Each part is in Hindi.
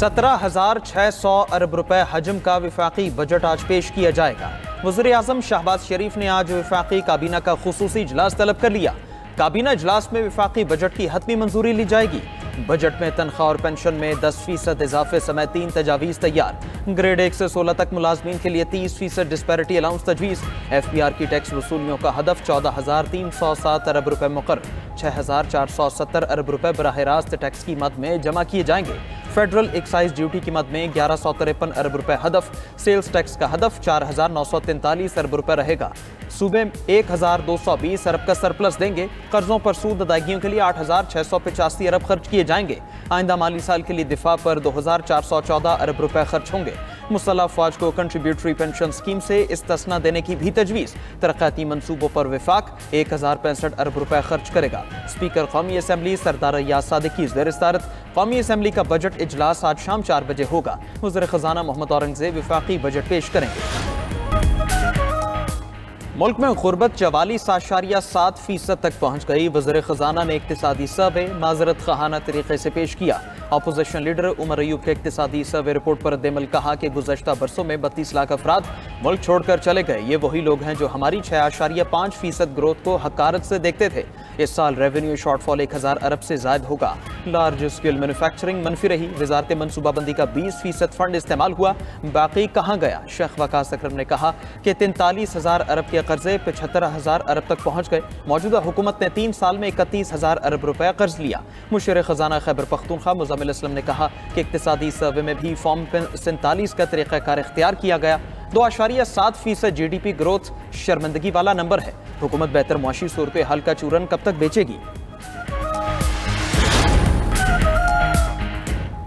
17,600 अरब रुपए हजम का वफाकी बजट आज पेश किया जाएगा। वज़ीर आज़म शहबाज शरीफ ने आज वफाकी काबीना का खुसूसी इजलास तलब कर लिया। काबीना इजलास में वफाकी बजट की हतमी मंजूरी ली जाएगी। बजट में तनख्वाह और पेंशन में 10% इजाफे समेत 3 तजावीज़ तैयार। ग्रेड 1 से 16 तक मुलाजमीन के लिए 30% डिस्पैरिटी अलाउंस तजवीज़। FBR की टैक्स वसूलियों का हदफ 14,307 अरब रुपए मुकर्रर। 6,470 अरब रुपए बराह रास्त टैक्स की मद में जमा किए जाएंगे। फेडरल एक्साइज ड्यूटी की मद में 1153 अरब रुपए हदफ। सेल्स टैक्स का हदफ 4,943 अरब रुपए रहेगा। सूबे 1,220 अरब का सरप्लस देंगे। कर्जों पर सूद अदायगियों के लिए 8,685 अरब खर्च किए जाएंगे। आइंदा माली साल के लिए दिफा पर 2,414 अरब रुपए खर्च होंगे। मुसल्लह फौज को कंट्रीब्यूटरी पेंशन स्कीम से इस्तिस्ना देने की भी तजवीज़। तरक्याती मंसूबों पर विफाक 1,065 अरब रुपए खर्च करेगा। स्पीकर कौमी असम्बली सरदार रियाज सादिकी ज़ेर सदारत कौमी असम्बली का बजट इजलास आज शाम 4 बजे होगा। वज़ीर ख़ज़ाना मोहम्मद औरंगज़ेब वफाकी बजट पेश करेंगे। मुल्क में गुर्बत 44.7% तक पहुँच गई। वज़ीर ख़ज़ाना ने इक़्तिसादी सर्वे माज़रत ख़ाना तरीक़े से पेश किया। अपोजिशन लीडर उमर अयूब के इक़्तिसादी सर्वे रिपोर्ट पर रद्द-ए-अमल कहा कि गुज़श्ता बरसों में 32 लाख अफराद मुल्क छोड़कर चले गए। ये वही लोग हैं जो हमारी 6.5% ग्रोथ को हकारत से देखते थे। इस साल रेवेन्यू शॉर्टफॉल 1,000 अरब से ज़ायद होगा। लार्ज स्केल मैन्युफैक्चरिंग मनफी रही। वज़ारत मनसूबाबंदी का 20% फंड इस्तेमाल हुआ, बाकी कहाँ गया? शेख वकास अकरम ने कहा कि 43,000 अरब के कर्जे 75,000 अरब तक पहुँच गए। मौजूदा हुकूमत ने 3 साल में 31,000 अरब रुपया कर्ज लिया। मुशीर ख़ज़ाना खैबर पख्तूनख्वा मुज़म्मिल असलम ने कहा कि इक़्तिसादी सर्वे में भी फॉर्म 47 का तरीक़ाकार इख्तियार किया गया। 2.7% GDP ग्रोथ शर्मिंदगी वाला नंबर है। हुकूमत बेहतर मुआशी सूरत हाल का चूरन कब तक बेचेगी?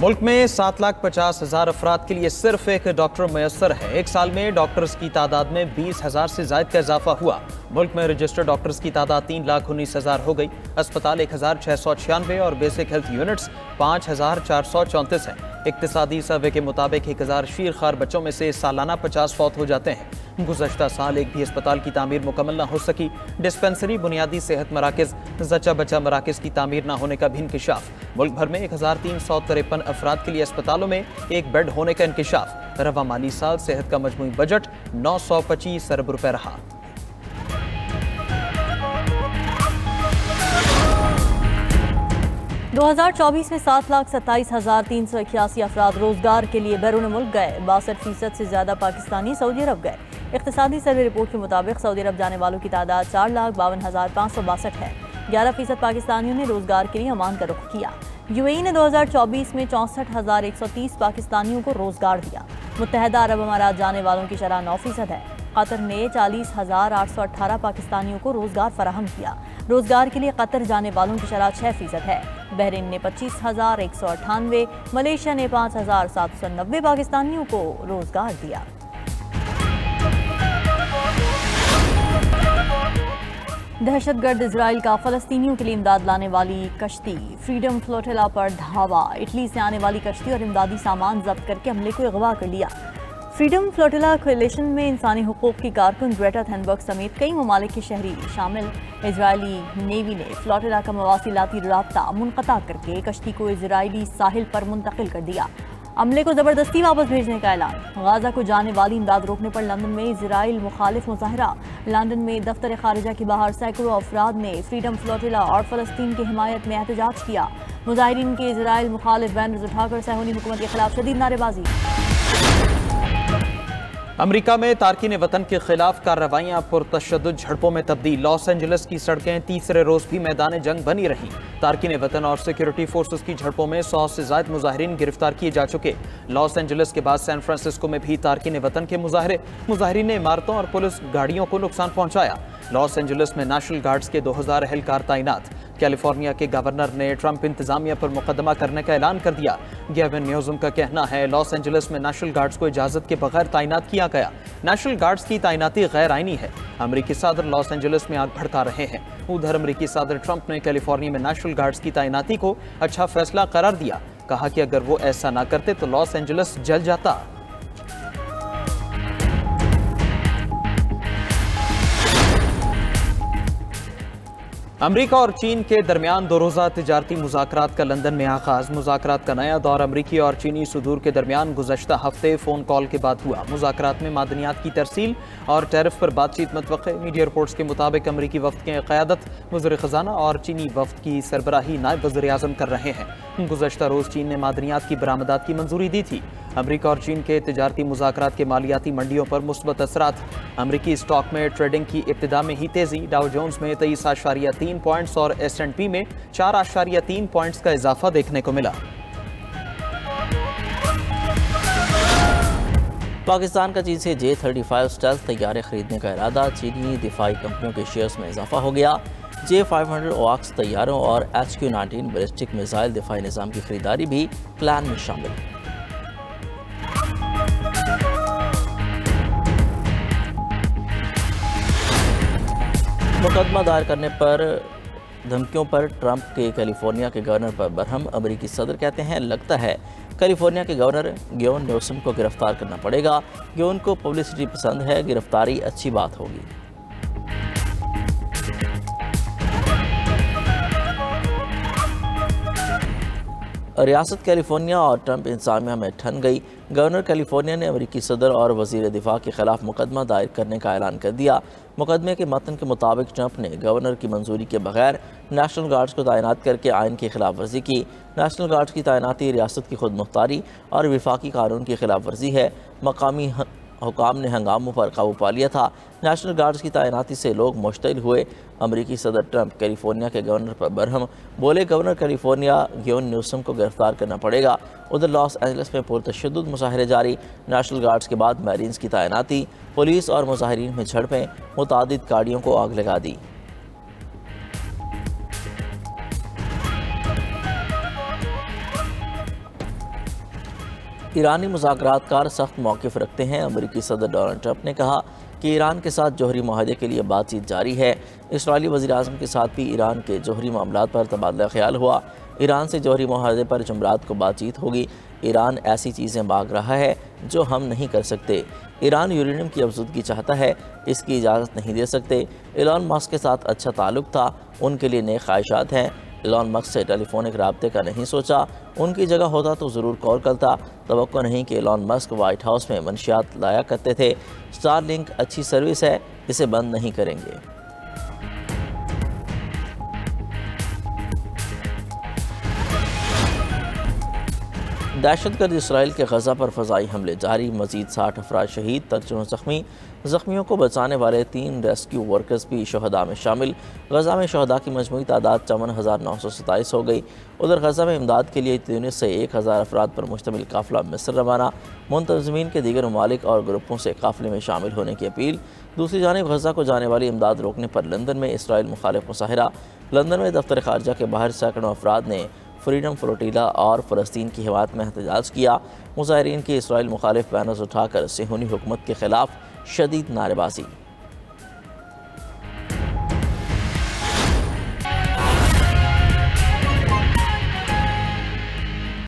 मुल्क में 7,50,000 अफराद के लिए सिर्फ एक डॉक्टर मैसर है। एक साल में डॉक्टर्स की तादाद में 20,000 से ज़ायद का इजाफा हुआ। मुल्क में रजिस्टर्ड डॉक्टर्स की तादाद 3,19,000 हो गई। अस्पताल 1,696 और बेसिक हेल्थ यूनिट्स 5,434 हैं। इक़्तिसादी सर्वे के मुताबिक 1,000 शीरखार बच्चों में से सालाना 50 फौत हो जाते हैं। गुज़श्ता साल एक भी अस्पताल की तामीर मुकम्मल न हो सकी। डिस्पेंसरी, बुनियादी सेहत मराकज़, जच्चा बच्चा मराकज़ की तामीर न होने का भी इंकिशाफ। मुल्क भर में 1,353 अफराद के लिए अस्पतालों में एक बेड होने का इंकिशाफ। रवा माली साल सेहत का मजमूई बजट 925 अरब रुपए रहा। दो 2024 में 7,27,381 अफराद रोजगार के लिए बैरून मुल्क गए। 62% से ज्यादा पाकिस्तानी सऊदी अरब गए। इक़्तिसादी सर्वे रिपोर्ट के मुताबिक सऊदी अरब जाने वालों की तादाद 4,52,562 है। 11% पाकिस्तानियों ने रोजगार के लिए ओमान का रुख किया। UAE ने 2024 में 64,130 पाकिस्तानियों को रोजगार दिया। मुत्तहदा अरब अमारात जाने वालों की शरह 9% है। कतर ने 40,818 पाकिस्तानियों को रोजगार फराहम किया। रोजगार के लिए कतर जाने वालों की शरह 6% है। बहरीन ने 25,198, मलेशिया ने 5,790 पाकिस्तानियों को रोजगार दिया। दहशतगर्द इजराइल का फलस्तीनियों के लिए इमदाद लाने वाली कश्ती फ्रीडम फ्लोटिला पर धावा। इटली से आने वाली कश्ती और इमदादी सामान जब्त करके हमले को अगवा कर लिया। फ्रीडम फ्लोटिला कोलिशन में इंसानी हुकूक की कारकुन ग्रेटा थनबर्ग समेत कई ममालिक के शहरी शामिल। इजरायली नेवी ने फ्लोटिला का मवासिलाती राब्ता मुनक़ता करके कश्ती को इजरायली साहिल पर मुंतकिल कर दिया। अमले को ज़बरदस्ती वापस भेजने का ऐलान। गाजा को जाने वाली इमदाद रोकने पर लंदन में इजराइल मुखालिफ मुजाहरा। लंदन में दफ्तर खारिजा के बाहर सैकड़ों अफराद ने फ्रीडम फ्लोटिला और फ़लस्तीन की हिमायत में एहतजाज किया। मुजाहिरीन के इजराइल मुखालिफ बैनर्स उठाकर सैहोनी हुकूमत के खिलाफ शदीद नारेबाजी। अमरीका में तारकीन वतन के खिलाफ कार्रवाइयाँ पुरतशद्दुद झड़पों में तब्दील। लॉस एंजल्स की सड़कें तीसरे रोज भी मैदान जंग बनी रही। तारकीन वतन और सिक्योरिटी फोर्सेस की झड़पों में 100 से ज़ायद मुजाहिरीन गिरफ्तार किए जा चुके। लॉस एंजल्स के बाद सैन फ्रांसिस्को में भी तारकीन वतन के मुजाहिरीन ने इमारतों और पुलिस गाड़ियों को नुकसान पहुंचाया। लॉस एंजल्स में नेशनल गार्ड्स के 2000 एहलकार तैनात। कैलिफोर्निया के गवर्नर ने ट्रंप इंतजामिया पर मुकदमा करने का ऐलान कर दिया। गेविन न्यूज़म का कहना है लॉस एंजल्स में नेशनल गार्ड्स को इजाजत के बगैर तैनात किया गया। नेशनल गार्ड्स की तैनाती गैर आईनी है। अमरीकी सदर लॉस एंजल्स में आग भड़का रहे हैं। उधर अमरीकी सदर ट्रंप ने कैलिफोर्निया में नेशनल गार्ड्स की तैनाती को अच्छा फैसला करार दिया। कहा कि अगर वो ऐसा ना करते तो लॉस एंजल्स जल जाता। अमरीका और चीन के दरमियान 2 रोज़ा तिजारती मुज़ाकरात का लंदन में आगाज़। मुज़ाकरात का नया दौर अमरीकी और चीनी सुदूर के दरमियान गुज़श्ता हफ्ते फ़ोन कॉल के बाद हुआ। मुज़ाकरात में मादनियात की तरसील और टैरिफ पर बातचीत मतवक़्क़े। मीडिया रिपोर्ट्स के मुताबिक अमरीकी वफ़द की क़यादत वज़ीर ख़ज़ाना और चीनी वफ़द की सरबराही नायब वज़ीर आज़म कर रहे हैं। गुज़श्ता रोज़ चीन ने मादनियात की बरामदात की मंजूरी दी थी। अमरीका और चीन के तिजारती मुज़ाकरात के मालियाती मंडियों पर मुस्बत असरात। अमरीकी स्टॉक में ट्रेडिंग की इब्तिदा में ही तेज़ी। डाउ जोन्स में 23.3 पॉइंट्स और S&P में 4.3 पॉइंट्स का इजाफा देखने को मिला। पाकिस्तान का चीन से J-35 स्टेल्थ तैयारे खरीदने का इरादा। चीनी दिफाई कंपनियों के शेयर्स में इजाफा हो गया। J-500 OAX तैयारों और HQ-19 बैलिस्टिक मिसाइल दिफाई निज़ाम की खरीदारी भी प्लान में शामिल। मुकदमा दायर करने पर धमकियों पर ट्रंप के कैलिफोर्निया के गवर्नर पर बरहम। अमरीकी सदर कहते हैं लगता है कैलिफोर्निया के गवर्नर गेवन न्यूसम को गिरफ्तार करना पड़ेगा। गेवन को पब्लिसिटी पसंद है, गिरफ्तारी अच्छी बात होगी। रियासत कैलिफोर्निया और ट्रंप इंतजामिया में ठन गई। गवर्नर कैलिफोर्निया ने अमरीकी सदर और वजीर दिफा के खिलाफ मुकदमा दायर करने का ऐलान कर दिया। मुकदमे के मतन के मुताबिक ट्रंप ने गवर्नर की मंजूरी के बगैर नेशनल गार्ड्स को तैनात करके आइन की खिलाफ वर्जी की। नेशनल गार्ड्स की तैनाती रियासत की खुद मुख्तारी और विफाकी कानून की खिलाफ वर्जी है। मकामी हुकाम ने हंगामों पर काबू पा लिया था। नेशनल गार्ड्स की तैनाती से लोग मुश्तिल हुए। अमरीकी सदर ट्रंप कैलिफोर्निया के गवर्नर पर बरहम, बोले गवर्नर कैलिफोर्निया गेवन न्यूसम को गिरफ्तार करना पड़ेगा। उधर लॉस एंजल्स में पुरतशद्दुद मुजाहरे जारी। नेशनल गार्ड्स के बाद मैरीन्स की तैनाती, पुलिस और मुजाहिरीन में झड़पें, मुतादिद गाड़ियों को आग लगा दी। ईरानी मुज़ाकरातकार सख्त मौक़िफ़ रखते हैं। अमरीकी सदर डोनाल्ड ट्रंप ने कहा कि ईरान के साथ जौहरी माहदे के लिए बातचीत जारी है। इसराइली वज़ीर आज़म के साथ भी ईरान के जौहरी मामलात पर तबादला ख्याल हुआ। ईरान से जौहरी माहदे पर जुमरात को बातचीत होगी। ईरान ऐसी चीज़ें मांग रहा है जो हम नहीं कर सकते। ईरान यूरेनियम की अफज़ुदगी चाहता है, इसकी इजाज़त नहीं दे सकते। एलन मस्क के साथ अच्छा ताल्लुक़ था, उनके लिए नए ख्वाहिशात हैं। एलन मस्क से टेलीफोनिक राब्ते का नहीं सोचा, उनकी जगह होता तो ज़रूर कॉल करता। तवक्को नहीं कि एलन मस्क वाइट हाउस में मंशियात लाया करते थे। स्टारलिंक अच्छी सर्विस है, इसे बंद नहीं करेंगे। दहशतगर्द इसराइल के गज़ा पर फ़ज़ाई हमले जारी। मज़ीद 60 अफराद शहीद, दर्जनों ज़ख्मी। ज़ख्मियों को बचाने वाले 3 रेस्क्यू वर्कर्स भी शहदा में शामिल। गज़ा में शहदा की मजमूई तादाद 54,927 हो गई। उधर गज़ा में इमदाद के लिए यूनिस से 1000 अफराद पर मुश्तमिल काफ़िला मिस्र रवाना। मुंतज़मीन के दीगर ममालिक और ग्रुपों से काफ़िले में शामिल होने की अपील। दूसरी जानिब गज़ा को जाने वाली इमदाद रोकने पर लंदन में इसराइल मुखालिफ मुसाहिरा। लंदन में दफ्तर खारजा के बाहर सैकड़ों अफराद ने फ्रीडम फ्लोटिला और फ़लस्तीन की हिमायत में एहतजाज किया। मुजाहिरीन की इसराइल मुखालिफ बैनर्स उठाकर सिहोनी हुकूमत के खिलाफ शदीद नारेबाजी।